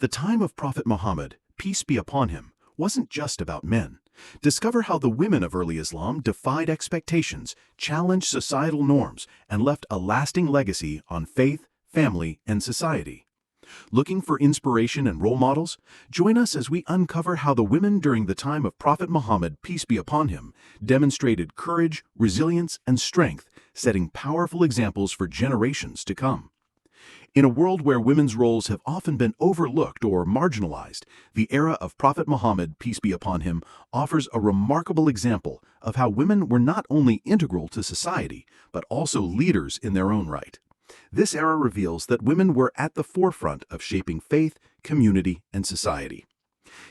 The time of Prophet Muhammad, peace be upon him, wasn't just about men. Discover how the women of early Islam defied expectations, challenged societal norms, and left a lasting legacy on faith, family, and society. Looking for inspiration and role models? Join us as we uncover how the women during the time of Prophet Muhammad, peace be upon him, demonstrated courage, resilience, and strength, setting powerful examples for generations to come. In a world where women's roles have often been overlooked or marginalized, the era of Prophet Muhammad, peace be upon him, offers a remarkable example of how women were not only integral to society, but also leaders in their own right. This era reveals that women were at the forefront of shaping faith, community, and society.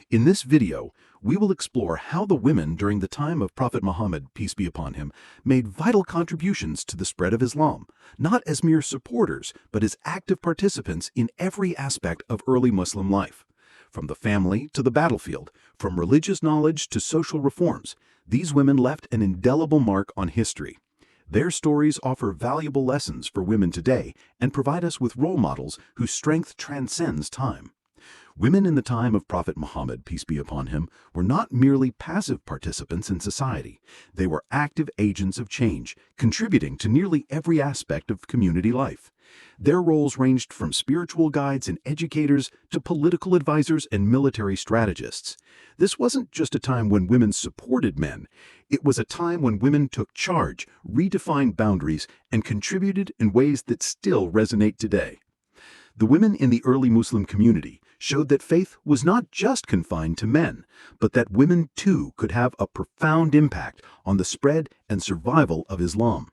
In this video, we will explore how the women during the time of Prophet Muhammad, peace be upon him, made vital contributions to the spread of Islam, not as mere supporters, but as active participants in every aspect of early Muslim life. From the family to the battlefield, from religious knowledge to social reforms, these women left an indelible mark on history. Their stories offer valuable lessons for women today and provide us with role models whose strength transcends time. Women in the time of Prophet Muhammad, peace be upon him, were not merely passive participants in society. They were active agents of change, contributing to nearly every aspect of community life. Their roles ranged from spiritual guides and educators to political advisors and military strategists. This wasn't just a time when women supported men. It was a time when women took charge, redefined boundaries, and contributed in ways that still resonate today. The women in the early Muslim community showed that faith was not just confined to men, but that women too could have a profound impact on the spread and survival of Islam.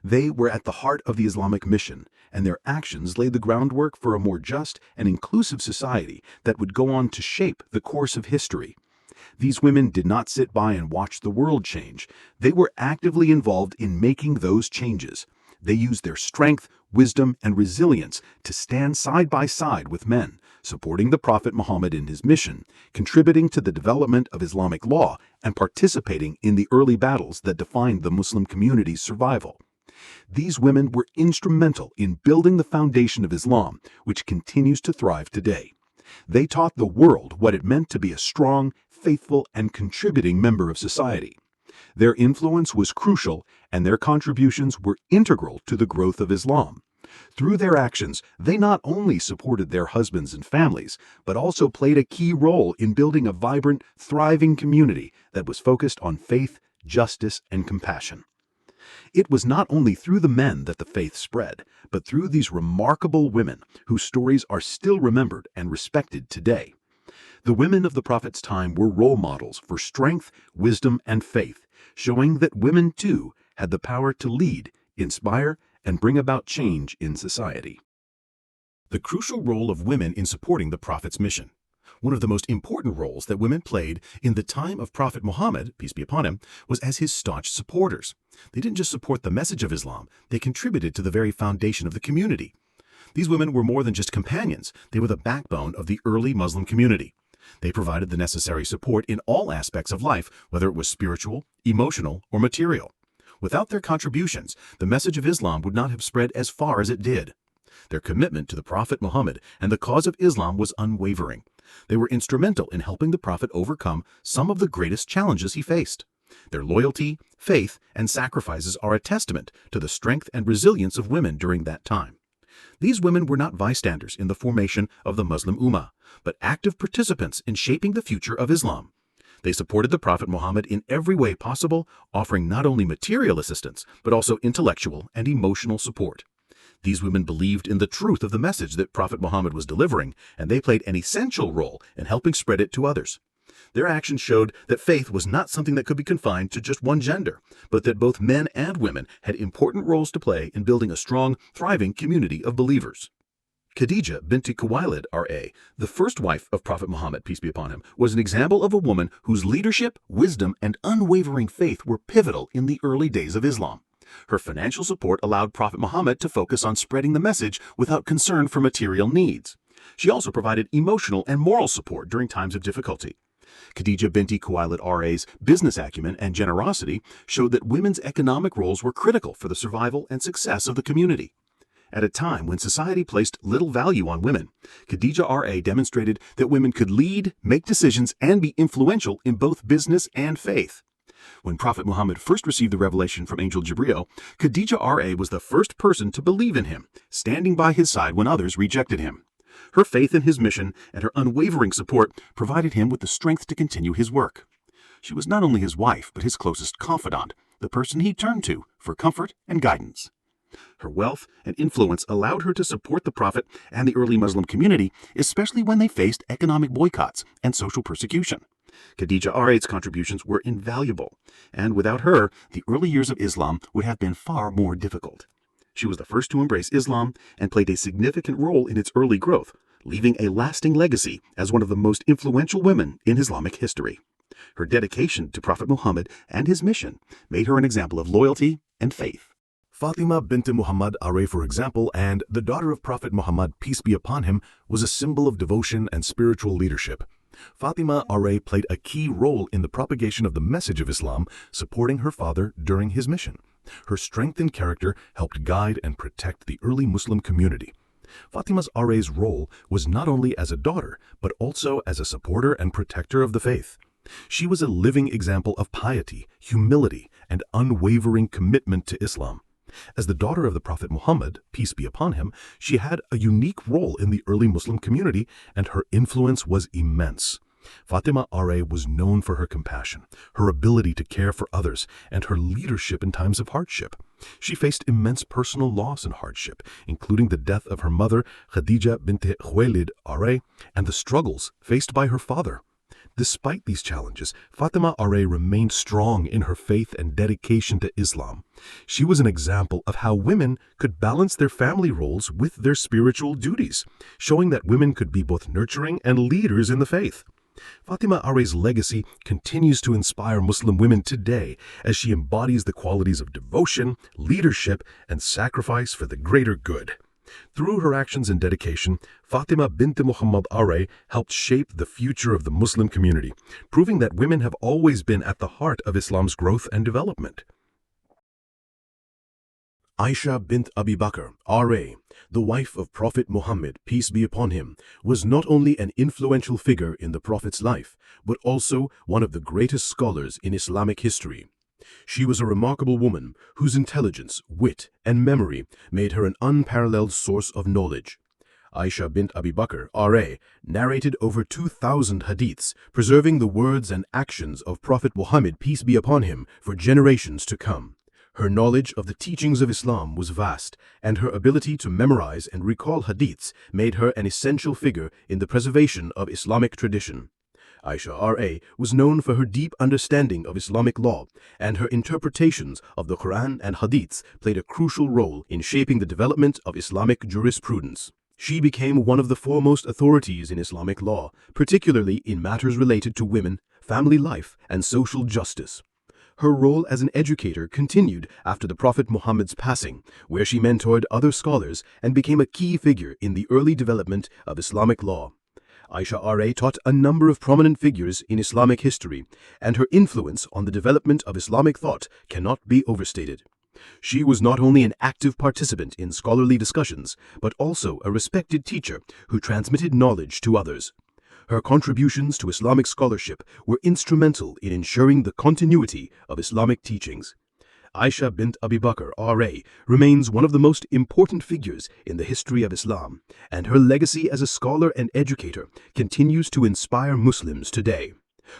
They were at the heart of the Islamic mission, and their actions laid the groundwork for a more just and inclusive society that would go on to shape the course of history. These women did not sit by and watch the world change. They were actively involved in making those changes. They used their strength, wisdom, and resilience to stand side by side with men, supporting the Prophet Muhammad in his mission, contributing to the development of Islamic law, and participating in the early battles that defined the Muslim community's survival. These women were instrumental in building the foundation of Islam, which continues to thrive today. They taught the world what it meant to be a strong, faithful, and contributing member of society. Their influence was crucial, and their contributions were integral to the growth of Islam. Through their actions, they not only supported their husbands and families, but also played a key role in building a vibrant, thriving community that was focused on faith, justice, and compassion. It was not only through the men that the faith spread, but through these remarkable women whose stories are still remembered and respected today. The women of the Prophet's time were role models for strength, wisdom, and faith, showing that women too had the power to lead, inspire, and bring about change in society. The crucial role of women in supporting the Prophet's mission. One of the most important roles that women played in the time of Prophet Muhammad, peace be upon him, was as his staunch supporters. They didn't just support the message of Islam, they contributed to the very foundation of the community. These women were more than just companions, they were the backbone of the early Muslim community. They provided the necessary support in all aspects of life, whether it was spiritual, emotional, or material. Without their contributions, the message of Islam would not have spread as far as it did. Their commitment to the Prophet Muhammad and the cause of Islam was unwavering. They were instrumental in helping the Prophet overcome some of the greatest challenges he faced. Their loyalty, faith, and sacrifices are a testament to the strength and resilience of women during that time. These women were not bystanders in the formation of the Muslim Ummah, but active participants in shaping the future of Islam. They supported the Prophet Muhammad in every way possible, offering not only material assistance, but also intellectual and emotional support. These women believed in the truth of the message that Prophet Muhammad was delivering, and they played an essential role in helping spread it to others. Their actions showed that faith was not something that could be confined to just one gender, but that both men and women had important roles to play in building a strong, thriving community of believers. Khadijah Bint Khuwaylid, R.A., the first wife of Prophet Muhammad, peace be upon him, was an example of a woman whose leadership, wisdom, and unwavering faith were pivotal in the early days of Islam. Her financial support allowed Prophet Muhammad to focus on spreading the message without concern for material needs. She also provided emotional and moral support during times of difficulty. Khadijah Bint Khuwaylid R.A.'s business acumen and generosity showed that women's economic roles were critical for the survival and success of the community. At a time when society placed little value on women, Khadijah R.A. demonstrated that women could lead, make decisions, and be influential in both business and faith. When Prophet Muhammad first received the revelation from Angel Jibreel, Khadijah R.A. was the first person to believe in him, standing by his side when others rejected him. Her faith in his mission and her unwavering support provided him with the strength to continue his work. She was not only his wife, but his closest confidant, the person he turned to for comfort and guidance. Her wealth and influence allowed her to support the Prophet and the early Muslim community, especially when they faced economic boycotts and social persecution. Khadijah R.A.'s contributions were invaluable, and without her, the early years of Islam would have been far more difficult. She was the first to embrace Islam and played a significant role in its early growth, leaving a lasting legacy as one of the most influential women in Islamic history. Her dedication to Prophet Muhammad and his mission made her an example of loyalty and faith. Fatimah Bint Muhammad, for example, and the daughter of Prophet Muhammad, peace be upon him, was a symbol of devotion and spiritual leadership. Fatimah played a key role in the propagation of the message of Islam, supporting her father during his mission. Her strength and character helped guide and protect the early Muslim community. Fatimah's role was not only as a daughter, but also as a supporter and protector of the faith. She was a living example of piety, humility, and unwavering commitment to Islam. As the daughter of the Prophet Muhammad, peace be upon him, she had a unique role in the early Muslim community, and her influence was immense. Fatimah was known for her compassion, her ability to care for others, and her leadership in times of hardship. She faced immense personal loss and hardship, including the death of her mother, Khadijah Bint Khuwaylid, and the struggles faced by her father. Despite these challenges, Fatimah remained strong in her faith and dedication to Islam. She was an example of how women could balance their family roles with their spiritual duties, showing that women could be both nurturing and leaders in the faith. Fatimah's legacy continues to inspire Muslim women today as she embodies the qualities of devotion, leadership, and sacrifice for the greater good. Through her actions and dedication, Fatimah Bint Muhammad helped shape the future of the Muslim community, proving that women have always been at the heart of Islam's growth and development. Aisha Bint Abi Bakr, the wife of Prophet Muhammad, peace be upon him, was not only an influential figure in the Prophet's life, but also one of the greatest scholars in Islamic history. She was a remarkable woman whose intelligence, wit, and memory made her an unparalleled source of knowledge. Aisha Bint Abi Bakr, narrated over 2,000 hadiths, preserving the words and actions of Prophet Muhammad, peace be upon him, for generations to come. Her knowledge of the teachings of Islam was vast, and her ability to memorize and recall hadiths made her an essential figure in the preservation of Islamic tradition. Aisha was known for her deep understanding of Islamic law, and her interpretations of the Quran and hadiths played a crucial role in shaping the development of Islamic jurisprudence. She became one of the foremost authorities in Islamic law, particularly in matters related to women, family life, and social justice. Her role as an educator continued after the Prophet Muhammad's passing, where she mentored other scholars and became a key figure in the early development of Islamic law. Aisha taught a number of prominent figures in Islamic history, and her influence on the development of Islamic thought cannot be overstated. She was not only an active participant in scholarly discussions, but also a respected teacher who transmitted knowledge to others. Her contributions to Islamic scholarship were instrumental in ensuring the continuity of Islamic teachings. Aisha Bint Abi Bakr, remains one of the most important figures in the history of Islam, and her legacy as a scholar and educator continues to inspire Muslims today.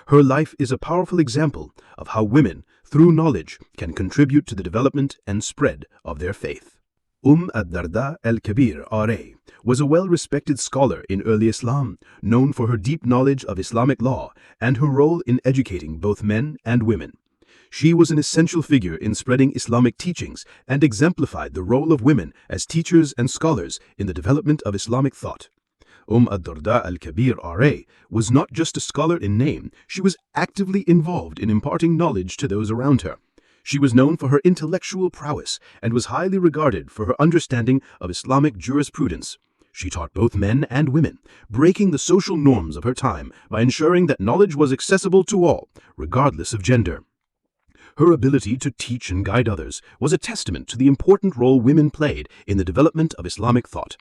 Her life is a powerful example of how women, through knowledge, can contribute to the development and spread of their faith. ad-Darda al-Kabir, was a well-respected scholar in early Islam, known for her deep knowledge of Islamic law and her role in educating both men and women. She was an essential figure in spreading Islamic teachings and exemplified the role of women as teachers and scholars in the development of Islamic thought. ad-Darda al-Kabir, was not just a scholar in name, she was actively involved in imparting knowledge to those around her. She was known for her intellectual prowess and was highly regarded for her understanding of Islamic jurisprudence. She taught both men and women, breaking the social norms of her time by ensuring that knowledge was accessible to all, regardless of gender. Her ability to teach and guide others was a testament to the important role women played in the development of Islamic thought.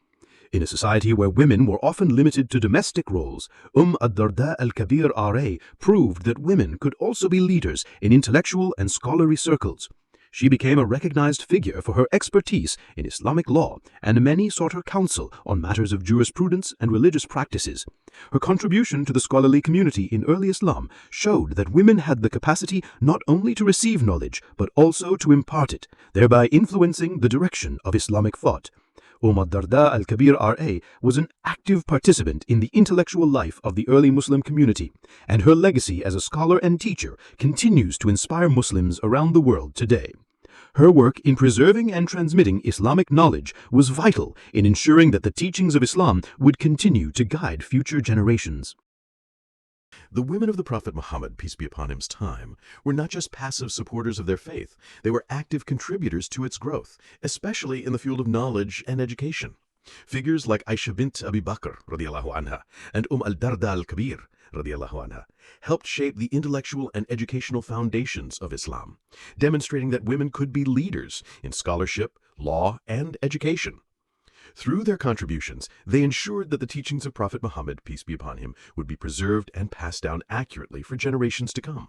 In a society where women were often limited to domestic roles, ad-Darda al-Kabir R.A. proved that women could also be leaders in intellectual and scholarly circles. She became a recognized figure for her expertise in Islamic law, and many sought her counsel on matters of jurisprudence and religious practices. Her contribution to the scholarly community in early Islam showed that women had the capacity not only to receive knowledge, but also to impart it, thereby influencing the direction of Islamic thought. Ad-Darda al-Kabir R.A. was an active participant in the intellectual life of the early Muslim community, and her legacy as a scholar and teacher continues to inspire Muslims around the world today. Her work in preserving and transmitting Islamic knowledge was vital in ensuring that the teachings of Islam would continue to guide future generations. The women of the Prophet Muhammad, peace be upon him's time, were not just passive supporters of their faith, they were active contributors to its growth, especially in the field of knowledge and education. Figures like Aisha Bint Abi Bakr radiallahu anha and al-Darda al-Kabir radiallahu anha helped shape the intellectual and educational foundations of Islam, demonstrating that women could be leaders in scholarship, law, and education. Through their contributions, they ensured that the teachings of Prophet Muhammad, peace be upon him, would be preserved and passed down accurately for generations to come.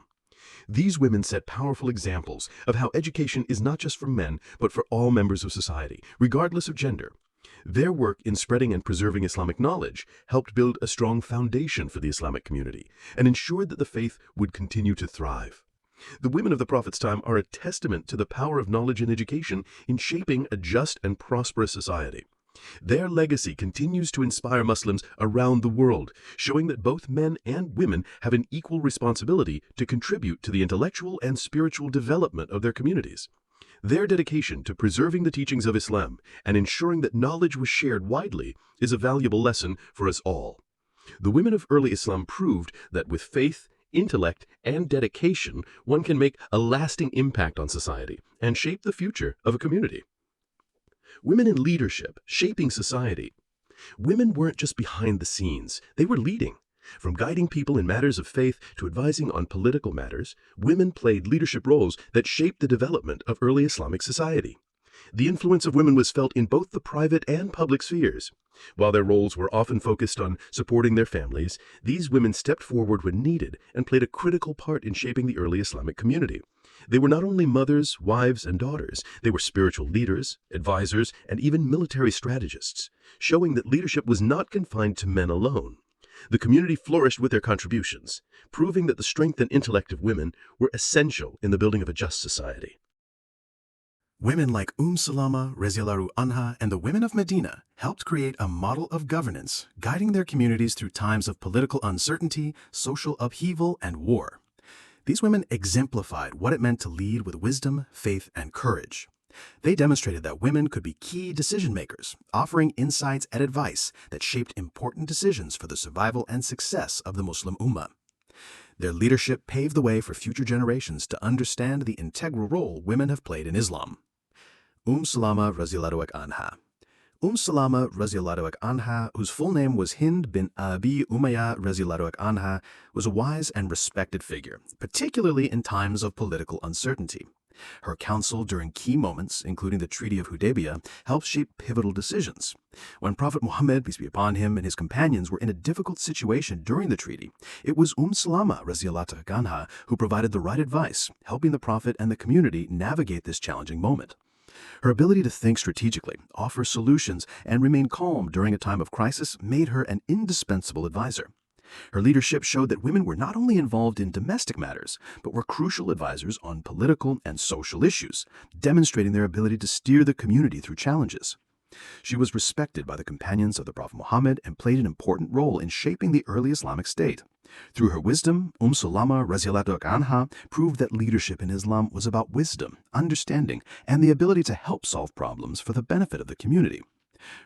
These women set powerful examples of how education is not just for men, but for all members of society, regardless of gender. Their work in spreading and preserving Islamic knowledge helped build a strong foundation for the Islamic community and ensured that the faith would continue to thrive. The women of the Prophet's time are a testament to the power of knowledge and education in shaping a just and prosperous society. Their legacy continues to inspire Muslims around the world, showing that both men and women have an equal responsibility to contribute to the intellectual and spiritual development of their communities. Their dedication to preserving the teachings of Islam and ensuring that knowledge was shared widely is a valuable lesson for us all. The women of early Islam proved that with faith, intellect, and dedication, one can make a lasting impact on society and shape the future of a community. Women in leadership, shaping society. Women weren't just behind the scenes, they were leading. From guiding people in matters of faith to advising on political matters, women played leadership roles that shaped the development of early Islamic society. The influence of women was felt in both the private and public spheres. While their roles were often focused on supporting their families, these women stepped forward when needed and played a critical part in shaping the early Islamic community. They were not only mothers, wives, and daughters, they were spiritual leaders, advisors, and even military strategists, showing that leadership was not confined to men alone. The community flourished with their contributions, proving that the strength and intellect of women were essential in the building of a just society. Women like Salama radiallahu anha and the women of Medina helped create a model of governance, guiding their communities through times of political uncertainty, social upheaval, and war. These women exemplified what it meant to lead with wisdom, faith, and courage. They demonstrated that women could be key decision-makers, offering insights and advice that shaped important decisions for the survival and success of the Muslim Ummah. Their leadership paved the way for future generations to understand the integral role women have played in Islam. Salama radiallahu anha. Salama radiallahu anha, whose full name was Hind bint Abi Umayyah radiallahu anha, was a wise and respected figure, particularly in times of political uncertainty. Her counsel during key moments, including the Treaty of Hudaybiyah, helped shape pivotal decisions. When Prophet Muhammad, peace be upon him, and his companions were in a difficult situation during the treaty, it was Salama radiallahu anha who provided the right advice, helping the Prophet and the community navigate this challenging moment. Her ability to think strategically, offer solutions, and remain calm during a time of crisis made her an indispensable advisor. Her leadership showed that women were not only involved in domestic matters, but were crucial advisors on political and social issues, demonstrating their ability to steer the community through challenges. She was respected by the companions of the Prophet Muhammad and played an important role in shaping the early Islamic state. Through her wisdom, Salama radiallahu anha proved that leadership in Islam was about wisdom, understanding, and the ability to help solve problems for the benefit of the community.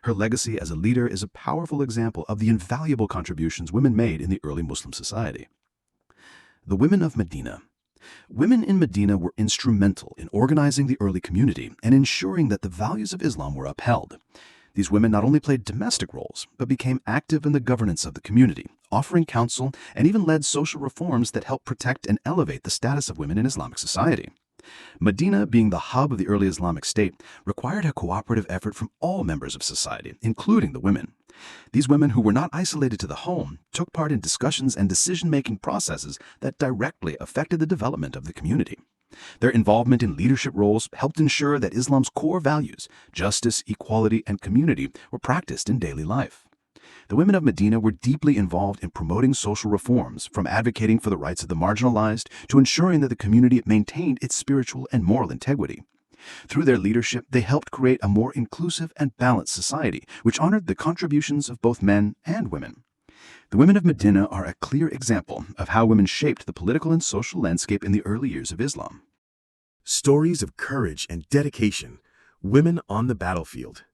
Her legacy as a leader is a powerful example of the invaluable contributions women made in the early Muslim society. The women of Medina. Women in Medina were instrumental in organizing the early community and ensuring that the values of Islam were upheld. These women not only played domestic roles, but became active in the governance of the community, offering counsel and even led social reforms that helped protect and elevate the status of women in Islamic society. Medina, being the hub of the early Islamic State, required a cooperative effort from all members of society, including the women. These women, who were not isolated to the home, took part in discussions and decision-making processes that directly affected the development of the community. Their involvement in leadership roles helped ensure that Islam's core values, justice, equality, and community, were practiced in daily life. The women of Medina were deeply involved in promoting social reforms, from advocating for the rights of the marginalized to ensuring that the community maintained its spiritual and moral integrity. Through their leadership, they helped create a more inclusive and balanced society, which honored the contributions of both men and women. The women of Medina are a clear example of how women shaped the political and social landscape in the early years of Islam. Stories of courage and dedication. Women on the battlefield.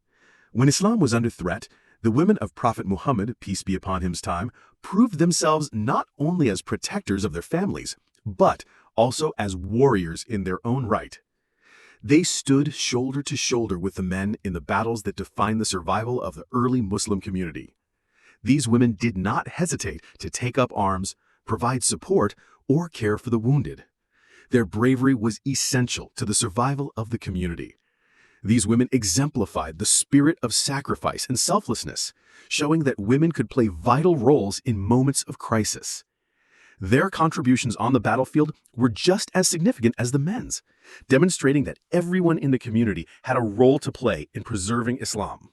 When Islam was under threat, the women of Prophet Muhammad, peace be upon him's time, proved themselves not only as protectors of their families, but also as warriors in their own right. They stood shoulder to shoulder with the men in the battles that defined the survival of the early Muslim community. These women did not hesitate to take up arms, provide support, or care for the wounded. Their bravery was essential to the survival of the community. These women exemplified the spirit of sacrifice and selflessness, showing that women could play vital roles in moments of crisis. Their contributions on the battlefield were just as significant as the men's, demonstrating that everyone in the community had a role to play in preserving Islam.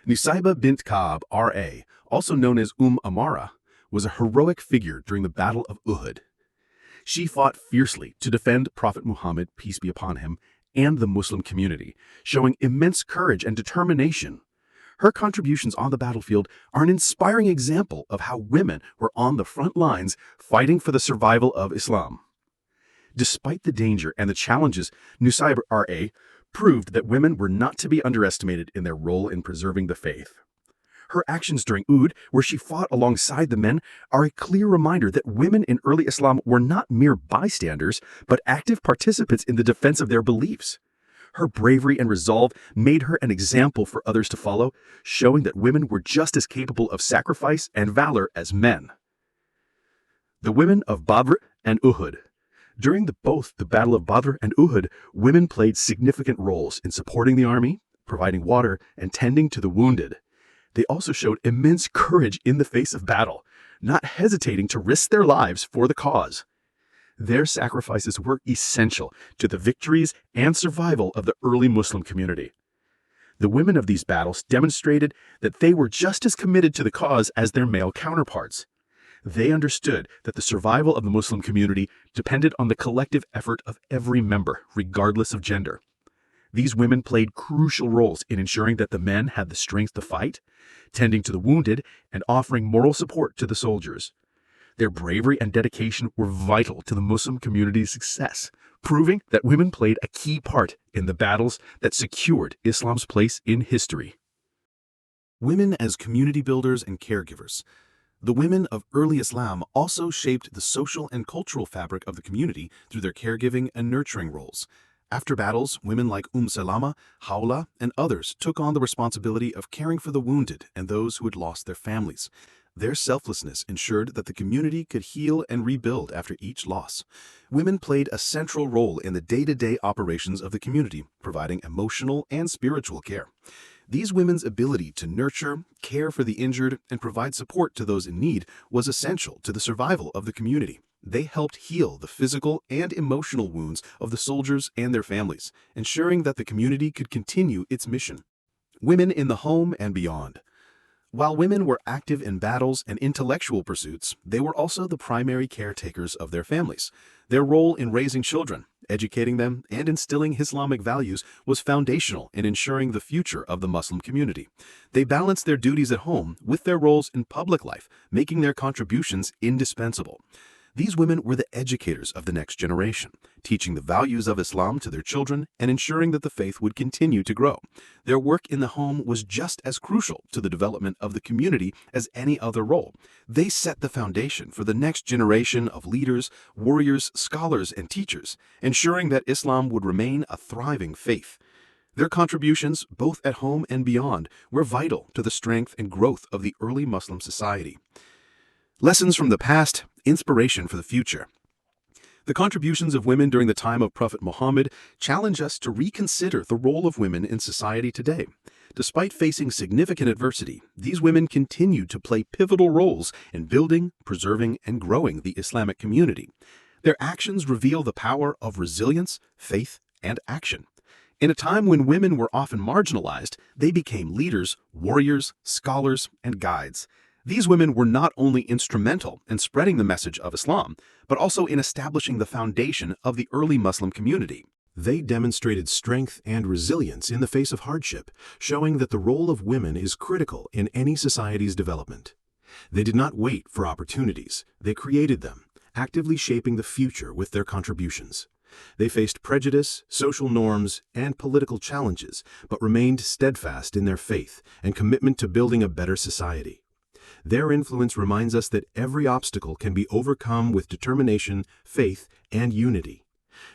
Nusayba bint Ka'b, R.A., also known as Amara, was a heroic figure during the Battle of Uhud. She fought fiercely to defend Prophet Muhammad, peace be upon him, and the Muslim community, showing immense courage and determination. Her contributions on the battlefield are an inspiring example of how women were on the front lines fighting for the survival of Islam. Despite the danger and the challenges, Nusayba, R.A., proved that women were not to be underestimated in their role in preserving the faith. Her actions during Uhud, where she fought alongside the men, are a clear reminder that women in early Islam were not mere bystanders, but active participants in the defense of their beliefs. Her bravery and resolve made her an example for others to follow, showing that women were just as capable of sacrifice and valor as men. The women of Badr and Uhud. During both the Battle of Badr and Uhud, women played significant roles in supporting the army, providing water, and tending to the wounded. They also showed immense courage in the face of battle, not hesitating to risk their lives for the cause. Their sacrifices were essential to the victories and survival of the early Muslim community. The women of these battles demonstrated that they were just as committed to the cause as their male counterparts. They understood that the survival of the Muslim community depended on the collective effort of every member, regardless of gender. These women played crucial roles in ensuring that the men had the strength to fight, tending to the wounded, and offering moral support to the soldiers. Their bravery and dedication were vital to the Muslim community's success, proving that women played a key part in the battles that secured Islam's place in history. Women as community builders and caregivers. The women of early Islam also shaped the social and cultural fabric of the community through their caregiving and nurturing roles. After battles, women like Salama, Hawla, and others took on the responsibility of caring for the wounded and those who had lost their families. Their selflessness ensured that the community could heal and rebuild after each loss. Women played a central role in the day-to-day operations of the community, providing emotional and spiritual care. These women's ability to nurture, care for the injured, and provide support to those in need was essential to the survival of the community. They helped heal the physical and emotional wounds of the soldiers and their families, ensuring that the community could continue its mission. Women in the home and beyond. While women were active in battles and intellectual pursuits, they were also the primary caretakers of their families. Their role in raising children, educating them, and instilling Islamic values was foundational in ensuring the future of the Muslim community. They balanced their duties at home with their roles in public life, making their contributions indispensable. These women were the educators of the next generation, teaching the values of Islam to their children and ensuring that the faith would continue to grow. Their work in the home was just as crucial to the development of the community as any other role. They set the foundation for the next generation of leaders, warriors, scholars, and teachers, ensuring that Islam would remain a thriving faith. Their contributions, both at home and beyond, were vital to the strength and growth of the early Muslim society. Lessons from the past, inspiration for the future. The contributions of women during the time of Prophet Muhammad challenge us to reconsider the role of women in society today. Despite facing significant adversity, these women continue to play pivotal roles in building, preserving, and growing the Islamic community. Their actions reveal the power of resilience, faith, and action. In a time when women were often marginalized, they became leaders, warriors, scholars, and guides. These women were not only instrumental in spreading the message of Islam, but also in establishing the foundation of the early Muslim community. They demonstrated strength and resilience in the face of hardship, showing that the role of women is critical in any society's development. They did not wait for opportunities, they created them, actively shaping the future with their contributions. They faced prejudice, social norms, and political challenges, but remained steadfast in their faith and commitment to building a better society. Their influence reminds us that every obstacle can be overcome with determination, faith, and unity.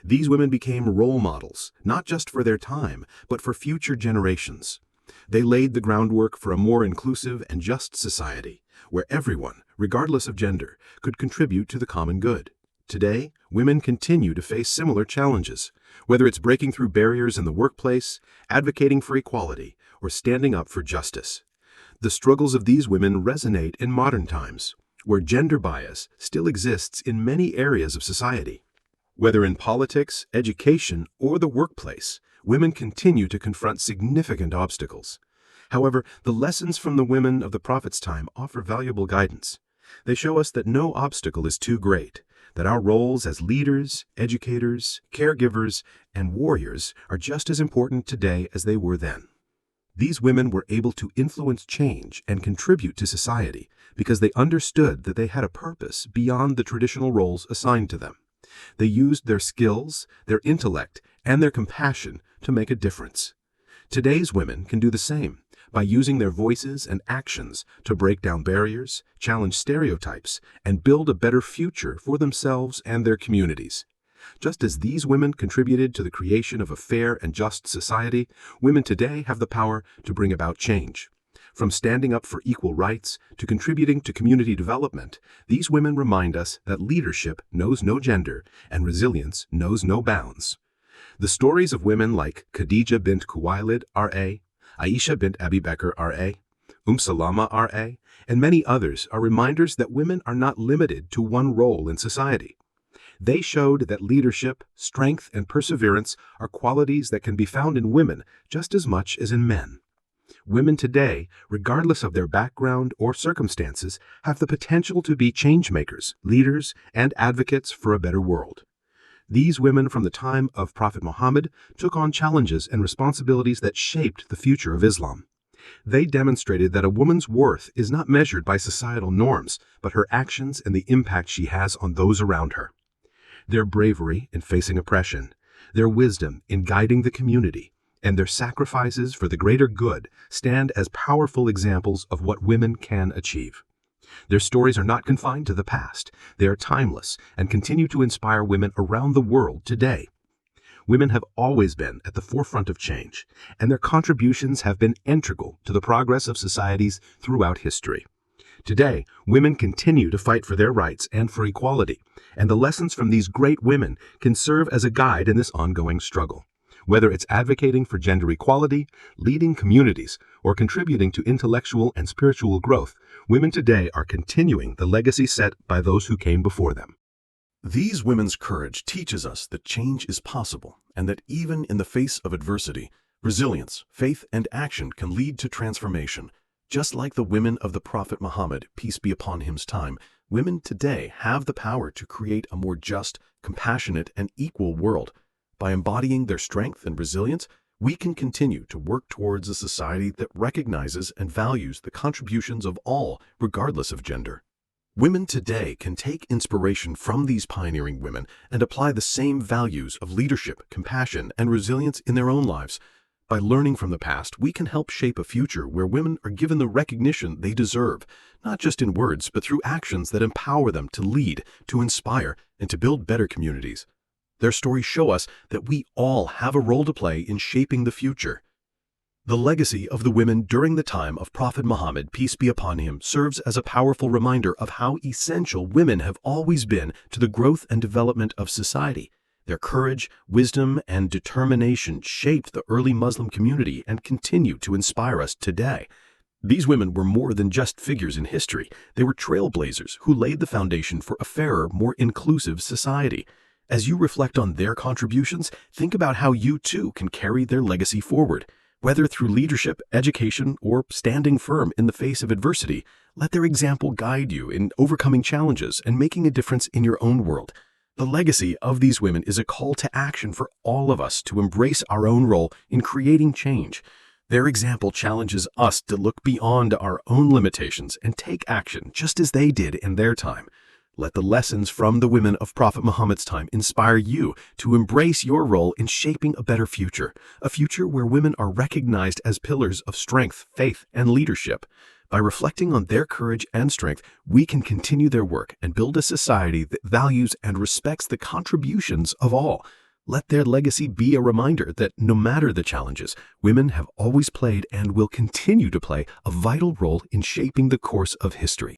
These women became role models, not just for their time, but for future generations. They laid the groundwork for a more inclusive and just society, where everyone, regardless of gender, could contribute to the common good. Today, women continue to face similar challenges, whether it's breaking through barriers in the workplace, advocating for equality, or standing up for justice. The struggles of these women resonate in modern times, where gender bias still exists in many areas of society. Whether in politics, education, or the workplace, women continue to confront significant obstacles. However, the lessons from the women of the Prophet's time offer valuable guidance. They show us that no obstacle is too great, that our roles as leaders, educators, caregivers, and warriors are just as important today as they were then. These women were able to influence change and contribute to society because they understood that they had a purpose beyond the traditional roles assigned to them. They used their skills, their intellect, and their compassion to make a difference. Today's women can do the same by using their voices and actions to break down barriers, challenge stereotypes, and build a better future for themselves and their communities. Just as these women contributed to the creation of a fair and just society, women today have the power to bring about change. From standing up for equal rights to contributing to community development, these women remind us that leadership knows no gender and resilience knows no bounds. The stories of women like Khadijah Bint Khuwaylid, R.A., Aisha Bint Abi Bakr, R.A., Salama, R.A., and many others are reminders that women are not limited to one role in society. They showed that leadership, strength, and perseverance are qualities that can be found in women just as much as in men. Women today, regardless of their background or circumstances, have the potential to be changemakers, leaders, and advocates for a better world. These women from the time of Prophet Muhammad took on challenges and responsibilities that shaped the future of Islam. They demonstrated that a woman's worth is not measured by societal norms, but her actions and the impact she has on those around her. Their bravery in facing oppression, their wisdom in guiding the community, and their sacrifices for the greater good stand as powerful examples of what women can achieve. Their stories are not confined to the past. They are timeless and continue to inspire women around the world today. Women have always been at the forefront of change, and their contributions have been integral to the progress of societies throughout history. Today, women continue to fight for their rights and for equality, and the lessons from these great women can serve as a guide in this ongoing struggle. Whether it's advocating for gender equality, leading communities, or contributing to intellectual and spiritual growth, women today are continuing the legacy set by those who came before them. These women's courage teaches us that change is possible and that even in the face of adversity, resilience, faith, and action can lead to transformation. Just like the women of the Prophet Muhammad, peace be upon him's time, women today have the power to create a more just, compassionate, and equal world. By embodying their strength and resilience, we can continue to work towards a society that recognizes and values the contributions of all, regardless of gender. Women today can take inspiration from these pioneering women and apply the same values of leadership, compassion, and resilience in their own lives. By learning from the past, we can help shape a future where women are given the recognition they deserve, not just in words, but through actions that empower them to lead, to inspire, and to build better communities. Their stories show us that we all have a role to play in shaping the future. The legacy of the women during the time of Prophet Muhammad, peace be upon him, serves as a powerful reminder of how essential women have always been to the growth and development of society. Their courage, wisdom, and determination shaped the early Muslim community and continue to inspire us today. These women were more than just figures in history. They were trailblazers who laid the foundation for a fairer, more inclusive society. As you reflect on their contributions, think about how you too can carry their legacy forward. Whether through leadership, education, or standing firm in the face of adversity, let their example guide you in overcoming challenges and making a difference in your own world. The legacy of these women is a call to action for all of us to embrace our own role in creating change. Their example challenges us to look beyond our own limitations and take action just as they did in their time. Let the lessons from the women of Prophet Muhammad's time inspire you to embrace your role in shaping a better future, a future where women are recognized as pillars of strength, faith, and leadership. By reflecting on their courage and strength, we can continue their work and build a society that values and respects the contributions of all. Let their legacy be a reminder that no matter the challenges, women have always played and will continue to play a vital role in shaping the course of history.